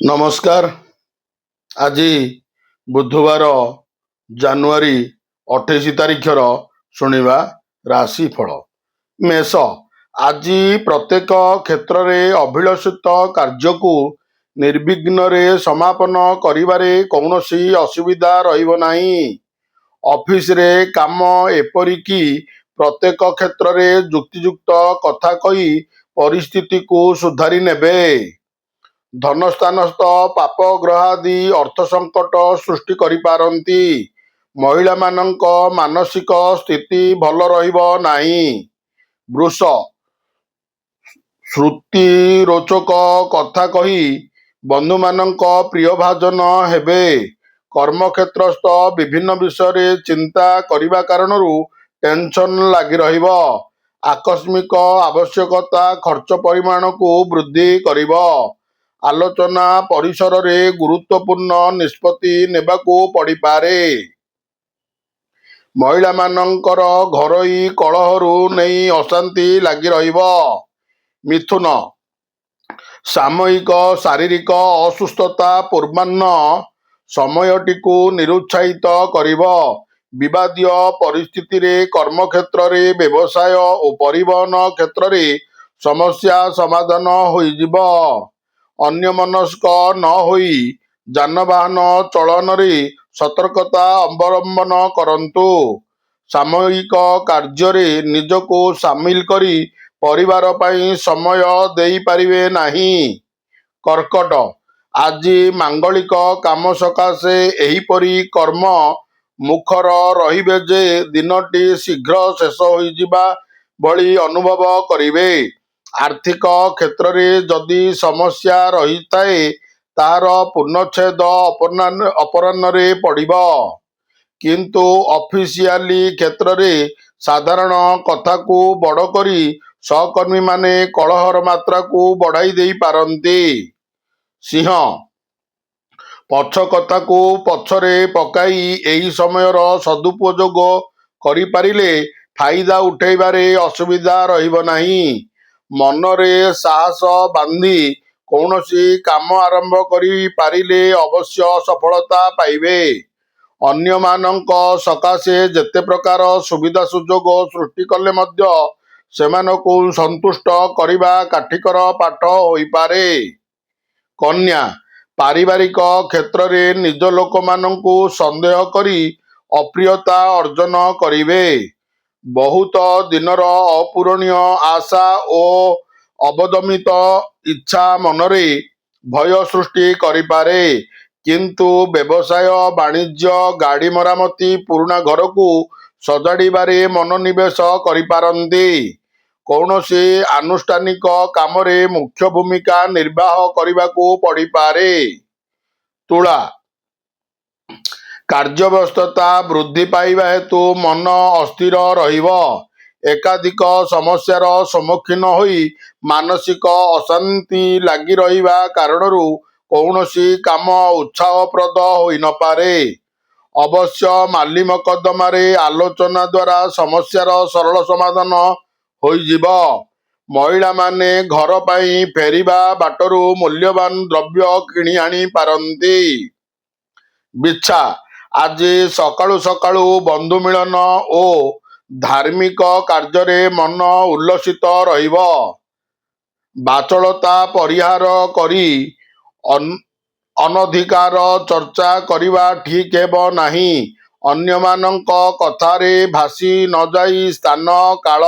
ନମସ୍କାର। ଆଜି ବୁଧବାର ଜାନୁଆରୀ 28 ତାରିଖର ଶୁଣିବା ରାଶିଫଳ। ମେଷ। ଆଜି ପ୍ରତ୍ୟେକ କ୍ଷେତ୍ରରେ ଅଭିଳଷିତ କାର୍ଯ୍ୟକୁ ନିର୍ବିଘ୍ନରେ ସମାପନ କରିବାରେ କୌଣସି ଅସୁବିଧା ରହିବ ନାହିଁ। ଅଫିସରେ କାମ, ଏପରିକି ପ୍ରତ୍ୟେକ କ୍ଷେତ୍ରରେ ଯୁକ୍ତିଯୁକ୍ତ କଥା କହି ପରିସ୍ଥିତିକୁ ସୁଧାରି ନେବେ। ଧନସ୍ଥାନସ୍ଥ ପାପଗ୍ରହାଦି ଅର୍ଥ ସଙ୍କଟ ସୃଷ୍ଟି କରିପାରନ୍ତି। ମହିଳାମାନଙ୍କ ମାନସିକ ସ୍ଥିତି ଭଲ ରହିବ ନାହିଁ। ବୃଷ। ଶ୍ରୁତିରୋଚକ କଥା କହି ବନ୍ଧୁମାନଙ୍କ ପ୍ରିୟଭାଜନ ହେବେ। କର୍ମକ୍ଷେତ୍ରସ୍ଥ ବିଭିନ୍ନ ବିଷୟରେ ଚିନ୍ତା କରିବା କାରଣରୁ ଟେନସନ ଲାଗି ରହିବ। ଆକସ୍ମିକ ଆବଶ୍ୟକତା ଖର୍ଚ୍ଚ ପରିମାଣକୁ ବୃଦ୍ଧି କରିବ। ଆଲୋଚନା ପରିସରରେ ଗୁରୁତ୍ୱପୂର୍ଣ୍ଣ ନିଷ୍ପତ୍ତି ନେବାକୁ ପଡ଼ିପାରେ। ମହିଳାମାନଙ୍କର ଘରୋଇ କଳହରୁ ନେଇ ଅଶାନ୍ତି ଲାଗି ରହିବ। ମିଥୁନ। ସାମୟିକ ଶାରୀରିକ ଅସୁସ୍ଥତା ପୂର୍ବାହ୍ନ ସମୟଟିକୁ ନିରୁତ୍ସାହିତ କରିବ। ବିବାଦୀୟ ପରିସ୍ଥିତିରେ କର୍ମକ୍ଷେତ୍ରରେ, ବ୍ୟବସାୟ ଓ ପରିବହନ କ୍ଷେତ୍ରରେ ସମସ୍ୟା ସମାଧାନ ହୋଇଯିବ। ଅନ୍ୟମନସ୍କ ନ ହୋଇ ଯାନବାହନ ଚଳନରେ ସତର୍କତା ଅବଲମ୍ବନ କରନ୍ତୁ। ସାମୂହିକ କାର୍ଯ୍ୟରେ ନିଜକୁ ସାମିଲ କରି ପରିବାର ପାଇଁ ସମୟ ଦେଇପାରିବେ ନାହିଁ। କର୍କଟ। ଆଜି ମାଙ୍ଗଳିକ କାମ ସକାଶେ ଏହିପରି କର୍ମ ମୁଖର ରହିବେ ଯେ ଦିନଟି ଶୀଘ୍ର ଶେଷ ହୋଇଯିବା ଭଳି ଅନୁଭବ କରିବେ। ଆର୍ଥିକ କ୍ଷେତ୍ରରେ ଯଦି ସମସ୍ୟା ରହିଥାଏ, ତାହାର ପୂର୍ଣ୍ଣଚ୍ଛେଦ ଅପରାହ୍ନରେ ପଡ଼ିବ। କିନ୍ତୁ ଅଫିସିଆଲି କ୍ଷେତ୍ରରେ ସାଧାରଣ କଥାକୁ ବଡ଼ କରି ସହକର୍ମୀମାନେ କଳହର ମାତ୍ରାକୁ ବଢ଼ାଇ ଦେଇପାରନ୍ତି। ସିଂହ। ପଛ କଥାକୁ ପଛରେ ପକାଇ ଏହି ସମୟର ସଦୁପଯୋଗ କରିପାରିଲେ ଫାଇଦା ଉଠାଇବାରେ ଅସୁବିଧା ରହିବ ନାହିଁ। ମନରେ ସାହସ ବାନ୍ଧି କୌଣସି କାମ ଆରମ୍ଭ କରି ପାରିଲେ ଅବଶ୍ୟ ସଫଳତା ପାଇବେ। ଅନ୍ୟମାନଙ୍କ ସକାଶେ ଯେତେ ପ୍ରକାର ସୁବିଧା ସୁଯୋଗ ସୃଷ୍ଟି କଲେ ମଧ୍ୟ ସେମାନଙ୍କୁ ସନ୍ତୁଷ୍ଟ କରିବା କାଠିକର ପାଠ ହୋଇପାରେ। କନ୍ୟା। ପାରିବାରିକ କ୍ଷେତ୍ରରେ ନିଜ ଲୋକମାନଙ୍କୁ ସନ୍ଦେହ କରି ଅପ୍ରିୟତା ଅର୍ଜନ କରିବେ। ବହୁତ ଦିନର ଅପୂରଣୀୟ ଆଶା ଓ ଅବଦମିତ ଇଚ୍ଛା ମନରେ ଭୟ ସୃଷ୍ଟି କରିପାରେ। କିନ୍ତୁ ବ୍ୟବସାୟ ବାଣିଜ୍ୟ, ଗାଡ଼ି ମରାମତି, ପୁରୁଣା ଘରକୁ ସଜାଡ଼ିବାରେ ମନୋନିବେଶ କରିପାରନ୍ତି। କୌଣସି ଆନୁଷ୍ଠାନିକ କାମରେ ମୁଖ୍ୟ ଭୂମିକା ନିର୍ବାହ କରିବାକୁ ପଡ଼ିପାରେ। ତୁଳା। କାର୍ଯ୍ୟବ୍ୟସ୍ତତା ବୃଦ୍ଧି ପାଇବା ହେତୁ ମନ ଅସ୍ଥିର ରହିବ। ଏକାଧିକ ସମସ୍ୟାର ସମ୍ମୁଖୀନ ହୋଇ ମାନସିକ ଅଶାନ୍ତି ଲାଗି ରହିବା କାରଣରୁ କୌଣସି କାମ ଉତ୍ସାହପ୍ରଦ ହୋଇନପାରେ। ଅବଶ୍ୟ ମାଲି ମକଦ୍ଦମାରେ ଆଲୋଚନା ଦ୍ୱାରା ସମସ୍ୟାର ସରଳ ସମାଧାନ ହୋଇଯିବ। ମହିଳାମାନେ ଘର ପାଇଁ ଫେରିବା ବାଟରୁ ମୂଲ୍ୟବାନ ଦ୍ରବ୍ୟ କିଣି ଆଣି ପାରନ୍ତି। ବିଛା। ଆଜି ସକାଳୁ ସକାଳୁ ବନ୍ଧୁ ମିଳନ ଓ ଧାର୍ମିକ କାର୍ଯ୍ୟରେ ମନ ଉଲ୍ଲସିତ ରହିବ। ବାଚାଳତା ପରିହାର କରି ଅନଧିକାର ଚର୍ଚ୍ଚା କରିବା ଠିକ୍ ହେବ ନାହିଁ। ଅନ୍ୟମାନଙ୍କ କଥାରେ ଭାସି ନଯାଇ ସ୍ଥାନ, କାଳ,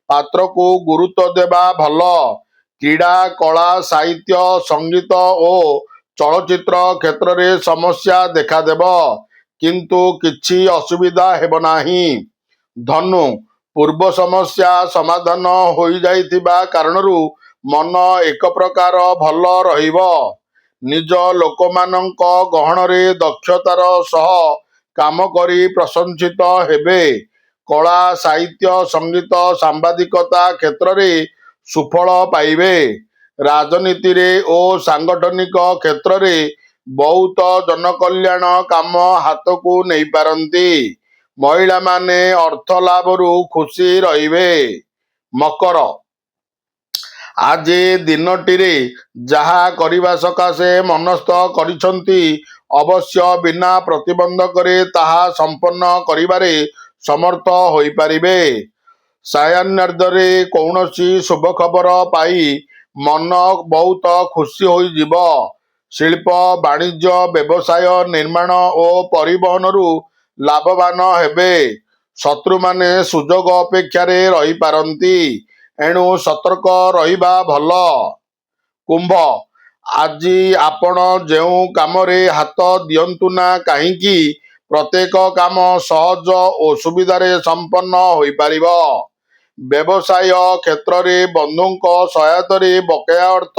ପାତ୍ରକୁ ଗୁରୁତ୍ୱ ଦେବା ଭଲ। କ୍ରୀଡ଼ା, କଳା, ସାହିତ୍ୟ, ସଙ୍ଗୀତ ଓ ଚଳଚ୍ଚିତ୍ର କ୍ଷେତ୍ରରେ ସମସ୍ୟା ଦେଖାଦେବ, କିନ୍ତୁ କିଛି ଅସୁବିଧା ହେବ ନାହିଁ। ଧନୁ। ପୂର୍ବ ସମସ୍ୟା ସମାଧାନ ହୋଇଯାଇଥିବା କାରଣରୁ ମନ ଏକ ପ୍ରକାର ଭଲ ରହିବ। ନିଜ ଲୋକମାନଙ୍କ ଗହଣରେ ଦକ୍ଷତାର ସହ କାମ କରି ପ୍ରଶଂସିତ ହେବେ। କଳା, ସାହିତ୍ୟ, ସଙ୍ଗୀତ, ସାମ୍ବାଦିକତା କ୍ଷେତ୍ରରେ ସୁଫଳ ପାଇବେ। ରାଜନୀତିରେ ଓ ସାଂଗଠନିକ କ୍ଷେତ୍ରରେ ବହୁତ ଜନକଲ୍ୟାଣ କାମ ହାତକୁ ନେଇପାରନ୍ତି। ମହିଳାମାନେ ଅର୍ଥ ଲାଭରୁ ଖୁସି ରହିବେ। ମକର। ଆଜି ଦିନଟିରେ ଯାହା କରିବା ସକାଶେ ମନସ୍ଥ କରିଛନ୍ତି ଅବଶ୍ୟ ବିନା ପ୍ରତିବନ୍ଧକରେ ତାହା ସମ୍ପନ୍ନ କରିବାରେ ସମର୍ଥ ହୋଇପାରିବେ। ସାୟାହ୍ନାର୍ଦ୍ଧରେ କୌଣସି ଶୁଭ ଖବର ପାଇ ମନ ବହୁତ ଖୁସି ହୋଇଯିବ। ଶିଳ୍ପ ବାଣିଜ୍ୟ ବ୍ୟବସାୟ ନିର୍ମାଣ ଓ ପରିବହନରୁ ଲାଭବାନ ହେବେ। ଶତ୍ରୁମାନେ ସୁଯୋଗ ଅପେକ୍ଷାରେ ରହିପାରନ୍ତି, ଏଣୁ ସତର୍କ ରହିବା ଭଲ। କୁମ୍ଭ, ଆଜି ଆପଣ ଯେଉଁ କାମରେ ହାତ ଦିଅନ୍ତୁ ନା କାହିଁକି ପ୍ରତ୍ୟେକ କାମ ସହଜ ଓ ସୁବିଧାରେ ସମ୍ପନ୍ନ ହୋଇପାରିବ। ବ୍ୟବସାୟ କ୍ଷେତ୍ରରେ ବନ୍ଧୁଙ୍କ ସହାୟତାରେ ବକେୟା ଅର୍ଥ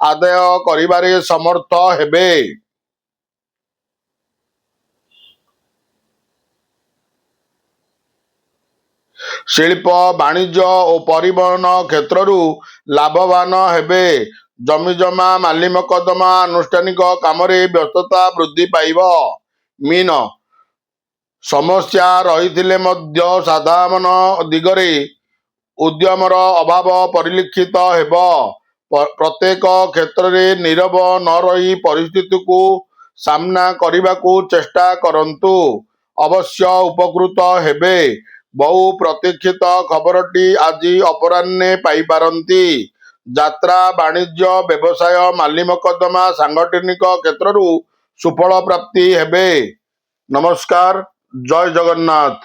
ଆଦାୟ କରିବାରେ ସମର୍ଥ ହେବେ। ଶିଳ୍ପ ବାଣିଜ୍ୟ ଓ ପରିବହନ କ୍ଷେତ୍ରରୁ ଲାଭବାନ ହେବେ। ଜମିଜମା ମାଲି ମକଦ୍ଦମା ଆନୁଷ୍ଠାନିକ କାମରେ ବ୍ୟସ୍ତତା ବୃଦ୍ଧି ପାଇବ। ମୀନ, ସମସ୍ୟା ରହିଥିଲେ ମଧ୍ୟ ସାଧାରଣ ଦିଗରେ ଉଦ୍ୟମର ଅଭାବ ପରିଲକ୍ଷିତ ହେବ। ପ୍ରତ୍ୟେକ କ୍ଷେତ୍ରରେ ନୀରବ ନ ରହି ପରିସ୍ଥିତିକୁ ସାମ୍ନା କରିବାକୁ ଚେଷ୍ଟା କରନ୍ତୁ, ଅବଶ୍ୟ ଉପକୃତ ହେବେ। ବହୁ ପ୍ରତୀକ୍ଷିତ ଖବରଟି ଆଜି ଅପରାହ୍ନେ ପାଇପାରନ୍ତି। ଯାତ୍ରା ବାଣିଜ୍ୟ ବ୍ୟବସାୟ ମାଲି ମକଦ୍ଦମା ସାଂଗଠନିକ କ୍ଷେତ୍ରରୁ ସୁଫଳ ପ୍ରାପ୍ତି ହେବେ। ନମସ୍କାର। ଜୟ ଜଗନ୍ନାଥ।